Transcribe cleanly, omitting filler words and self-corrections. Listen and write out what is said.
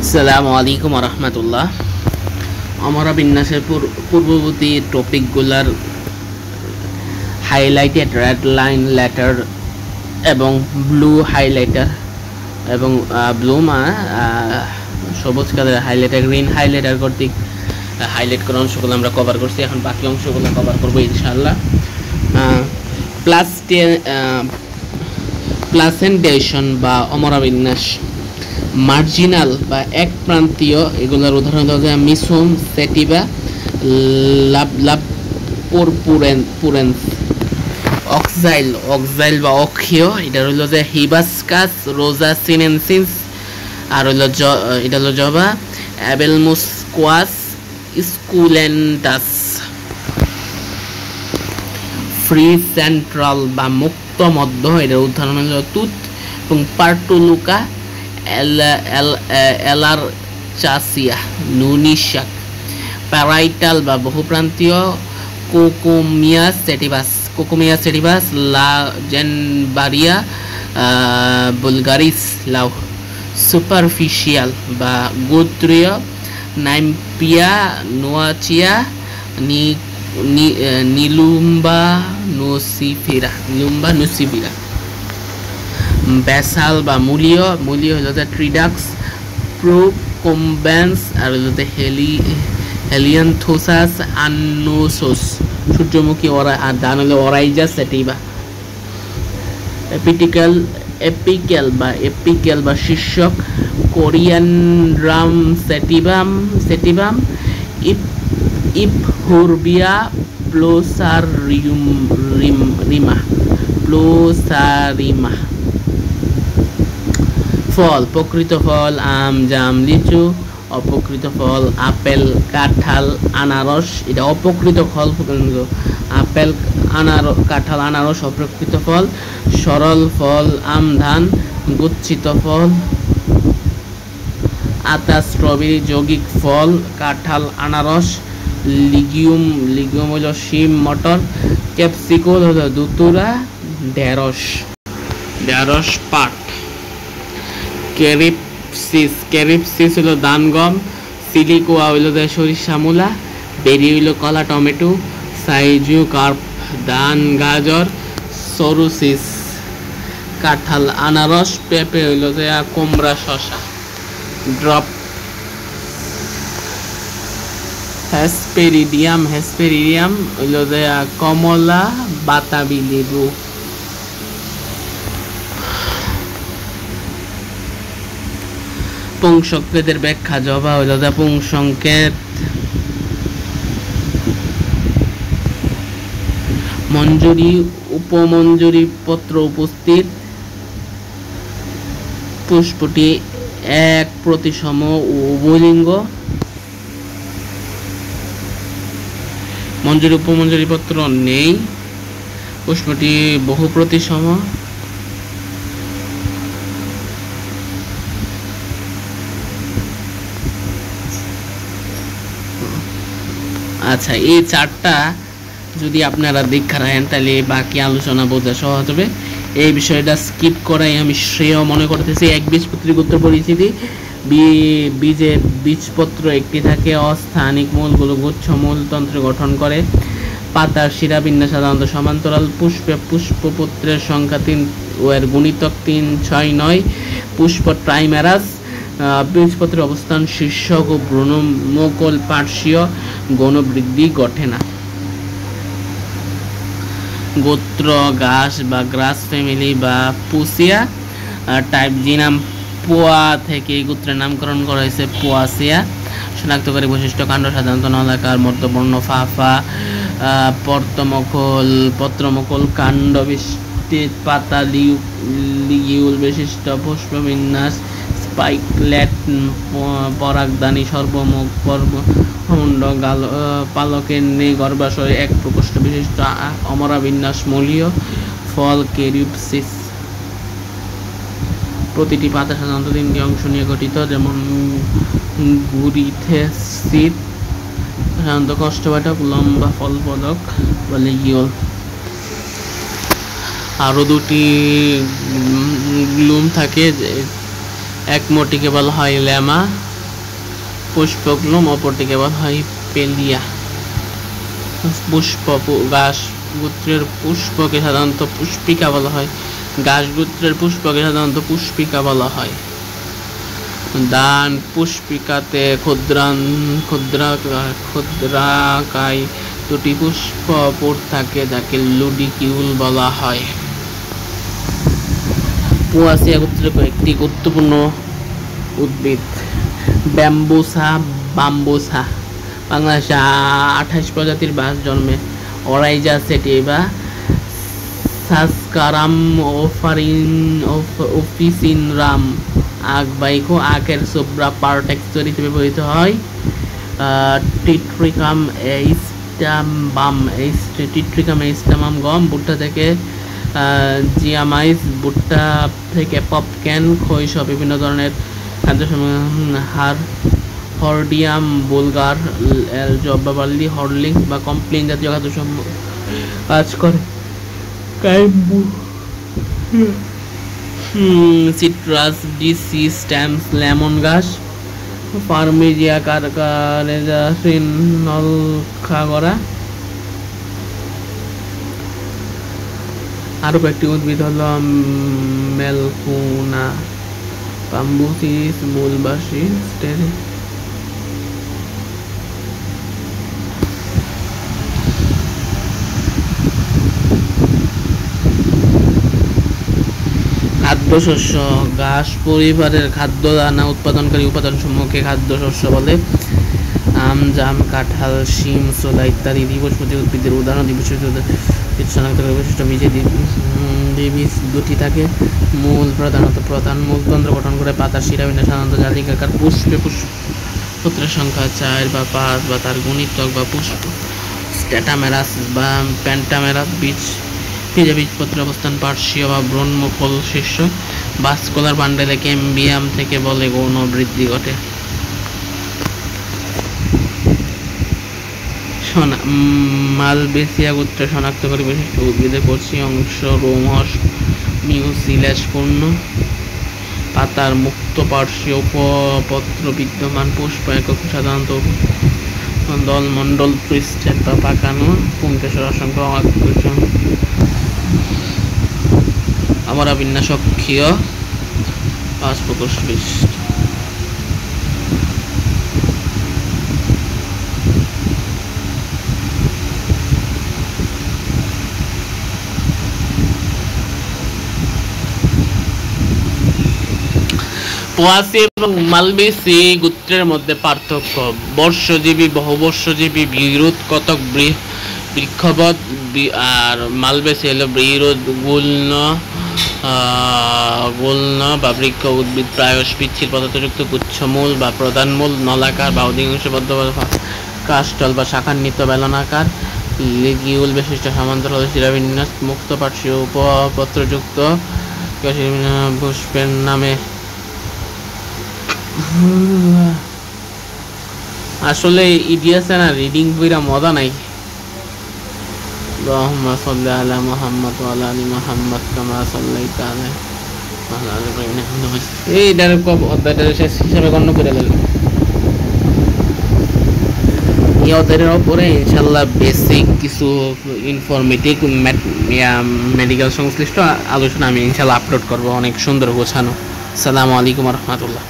আসসালামু আলাইকুম রহমতুল্লাহ। আমরা বিন্যাসের পূর্ববর্তী টপিকগুলোর হাইলাইটেড রেড লাইন লেটার এবং ব্লু হাইলাইটার এবং ব্লু সবুজ কালারের হাইলাইটার গ্রিন হাইলাইটার কর্তৃক হাইলাইট করা অংশগুলো আমরা কভার করছি। এখন বাকি অংশগুলো কভার করবো ইনশাআল্লাহ। প্লাসেন্টেশন বা অমরা বিন্যাস, মার্জিনাল বা এক প্রান্তীয়, এগুলোর উদাহরণ হচ্ছে মিসোম, সেটিভা, পুরেন্স। অক্সাইল বা অক্ষীয়, এটা হলো যে হিবাস্কাস রোজা সিনেনসিস, আর হলো এটা হলো জবা অ্যাবেলমুসকুয়াস স্কুলেন্টাস। ফ্রি সেন্ট্রাল বা মুক্ত মধ্য, এটার উদাহরণ হলো তুত এবং পার্টুলুকা এলারচাসিয়া নুনিশাক। প্যারাইটাল বা বহুপ্রান্তীয় কোকোমিয়াস সেটিভাস লাজেনবারিয়া বুলগারিস লাউ। সুপারফিশিয়াল বা গোত্রীয় নাইম্পিয়া নোয়াচিয়া নিলুম্বা নুসিফিরা। ব্যাসাল বা মূলীয় হলো যে ট্রিডাক্স প্রোকম্বেন্স, আর হলো যে হেলিয়ানথোসাস আনোসোস সূর্যমুখী, আর ডান হলো অরাইজা সেটিভা। এপিক্যাল বা শীর্ষক কোরিয়ানড্রাম সেটিভাম ইপহুরবিয়া প্লোসারিমা। ফল, প্রকৃত ফল আম, জাম, লিচু। অপ্রকৃত ফল আপেল, কাঁঠাল, আনারস। এটা অপ্রকৃত ফল, আপেল, কাঁঠাল, আনারস অপ্রকৃত ফল। সরল ফল আম, ধান। গুচ্ছিত ফল আতা, স্ট্রবেরি। যৌগিক ফল কাঁঠাল, আনারস। লিগিউম হলো শিম, মটর। ক্যাপসিকল হলো দুতুরা। ঢেঁড়স পাট। ক্যারিপসিস হলো ধান, গম। সিলিকোয়া হইলো সরিষা, মূলা। বেরি হইলো কলা, টমেটো। সাইজু কার্প ধান, গাজর। সরুসিস কাঁঠাল, আনারস। পেঁপে হইলো কুমড়া, শসা। ড্রপ হেসপেরিডিয়াম হইলো কমলা, বাতাবি লেবু। পুংসংকেতের ব্যাখ্যা, জবা হইল পুংসংকেত। মঞ্জুরি, উপমঞ্জুরি পত্র উপস্থিত। পুষ্পটি এক প্রতিসম উভয়লিঙ্গ। মঞ্জুরি উপমঞ্জুরি পত্র নেই। পুষ্পটি বহু প্রতিসম। আচ্ছা, এই চারটা যদি আপনারা দীক্ষা রাখেন তাহলে বাকি আলোচনা বোঝা সহজ হবে। এই বিষয়টা স্কিপ করাই আমি শ্রেয় মনে করতেছি। একবীজপত্রী গোত্র পরিচিতি। বীজপত্র একটি থাকে। অস্থানিক মূলগুলো গুচ্ছমূলতন্ত্র গঠন করে। পাতার শিরাবিন্যাস সাধারণত সমান্তরাল। পুষ্পপত্রের সংখ্যা 3 ও এর গুণিতক 3, 6, 9। পুষ্প ট্রাইমেরাস। বীজপত্রের অবস্থান শীর্ষক ও ভ্রূণমুকুল পার্শ্বীয়। গৌণ বৃদ্ধি ঘটে না। গোত্র ঘাস বা গ্রাস ফ্যামিলি বা পুসিয়া। টাইপ জিনাম পোয়া থেকে এই গোত্রের নামকরণ করা হয়েছে পোয়াসিয়া। শনাক্তকারী বৈশিষ্ট্য, কাণ্ড সাধারণত নলাকার, মধ্যবর্ণ, ফাঁপা, পত্রমুকুল, কাণ্ড বিস্তৃত, পাতা লিগিউল বিশিষ্ট। পুষ্পবিন্যাস স্পাইকলেট, পরাগদানী, সর্বমুখ, পর্বমুণ্ড, পালকের নেই, গর্ভাশয়, এক প্রকোষ্ঠ বিশিষ্ট। অমরা বিন্যাস মূলীয়। ফল ক্যারিপসিস। প্রতিটি পাতা সাধারণত 3টি অংশ নিয়ে গঠিত, যেমন গুরিথেসিড সাধারণত কষ্টবাটক, লম্বা ফলপদক বা লিগিউল। আরও দুটি গ্লুম থাকে, এক মোটিকে বলা হয় লেমা পুষ্পক্লুম, অপরটিকে বলা হয় পেলিয়া। ঘাস গোত্রের পুষ্পকে সাধারণত পুষ্পিকা বলা হয়। ঘাস গোত্রের পুষ্পকে সাধারণত পুষ্পিকা বলা হয়। দান পুষ্পিকাতে ক্ষুদ্রাকায় দুটি পুষ্প থাকে, যাকে লুডিকিউল বলা হয়। পোয়াসিয়া গোত্রের কয়েকটি গুরুত্বপূর্ণ উদ্ভিদ। বাম্বুসা বাংলাদেশে 28 প্রজাতির বাস জন্মে। অরাইজা সেটিভা, সাসকারাম অফিসিনরাম আখ বাইকো আখের সোব্রা পার্টেক্স তৈরিতে ব্যবহৃত হয়। টিট্রিকাম এইস্টামাম গম, ভুট্টা থেকে জিয়ামাইস, ভুট্টা থেকে পপকেন, খৈশ বিভিন্ন ধরনের খাদ্য হর্ডিয়াম বুলগার, জব্বা বার্লি, হরলিংস বা কমপ্লেন জাতীয় খাদ্য কাজ করে। সিট্রাস ডিসি স্ট্যাম্পস লেমন গাছ, ফার্মেজিয়া কারকারেজাসিন নলখাগড়া। আরো কয়েকটি উদ্ভিদ হলো মেলকুনা, পাম্বুসিস মূলবাসী, স্টেরি। খাদ্যশস্য ঘাস পরিবারের খাদ্য দানা উৎপাদনকারী উপাদানসমূহকে খাদ্যশস্য বলে। আম, জাম, কাঁঠাল, শিম, ছোলা ইত্যাদি দ্বিবীজপত্রী উদ্ভিদের উদাহরণ। দ্বিবীজপত্রী শনাক্ত করে বৈশিষ্ট্য বীজে দ্বিবীজ দুটি থাকে। মূল প্রধানত প্রধান মূলতন্ত্র গঠন করে। পাতার শিরাবিন্যাস সাধারণত জালিকাকার। পুষ্পপত্রের সংখ্যা 4 বা 5 বা তার গুণিতক বা পুষ্প। স্ট্যাটামেরাস বা প্যান্টামেরাস বীজপত্রের অবস্থান পার্শ্বীয় বা ব্রহ্মফল শীর্ষ। ভাস্কুলার বান্ডেলে ক্যাম্বিয়াম থেকে বলে গৌণ বৃদ্ধি ঘটে। মালবেসিয়া গোত্রের শনাক্তকারী বৈশিষ্ট্য উদ্ভিদের কচি অংশ রোমহর্ষ মিউসিলেজ পূর্ণ। পাতার মুক্ত পার্শ্বীয় উপপত্র বিদ্যমান। পুষ্প একক সাধারণত দলমণ্ডল পৃষ্ঠের বা পাকানো। পুংকেশর অসংখ্য আকর্ষণ। আমরা বিন্যাসক্ষীয় 5 প্রকোষ বিশিষ্ট। পোয়াসি এবং মালবেসি গোত্রের মধ্যে পার্থক্য। বর্ষজীবী, বহুবর্ষজীবী, বিরুৎ কতক বৃক্ষবৎ, আর মালবেসি হলো বিরুৎ গুল্ম বা বৃক্ষ উদ্ভিদ, প্রায়শ পিচ্ছিল পদার্থযুক্ত গুচ্ছমূল বা প্রধান মূল, নলাকার বা অধিকাংশবদ্ধ কাষ্ঠল বা শাখান্বিত বেলনাকার। লিগিউল বিশিষ্ট সমান্তরাল শিরাবিন্যাস, মুক্ত পার্শ্বীয় উপপত্রযুক্ত। পুষ্পের নামে আসলে ইডিয়াস না রিডিং বইরা মজা নাই। اللهم صل على محمد وعلى ال محمد كما صليت على وعلى ال ابراهيم انك حميد مجيد। এই ডাইরেক্ট অধ্যায়টা শেষ হিসাবে গণ্য করে নিলাম। এই অধ্যায়ের উপরে ইনশাআল্লাহ বেসিক কিছু ইনফরমেটিভ মেডিকেল সংশ্লিষ্ট আলোচনা আমি ইনশাআল্লাহ আপলোড করব, অনেক সুন্দর গোছানো। আসসালামু আলাইকুম ওয়া রাহমাতুল্লাহ।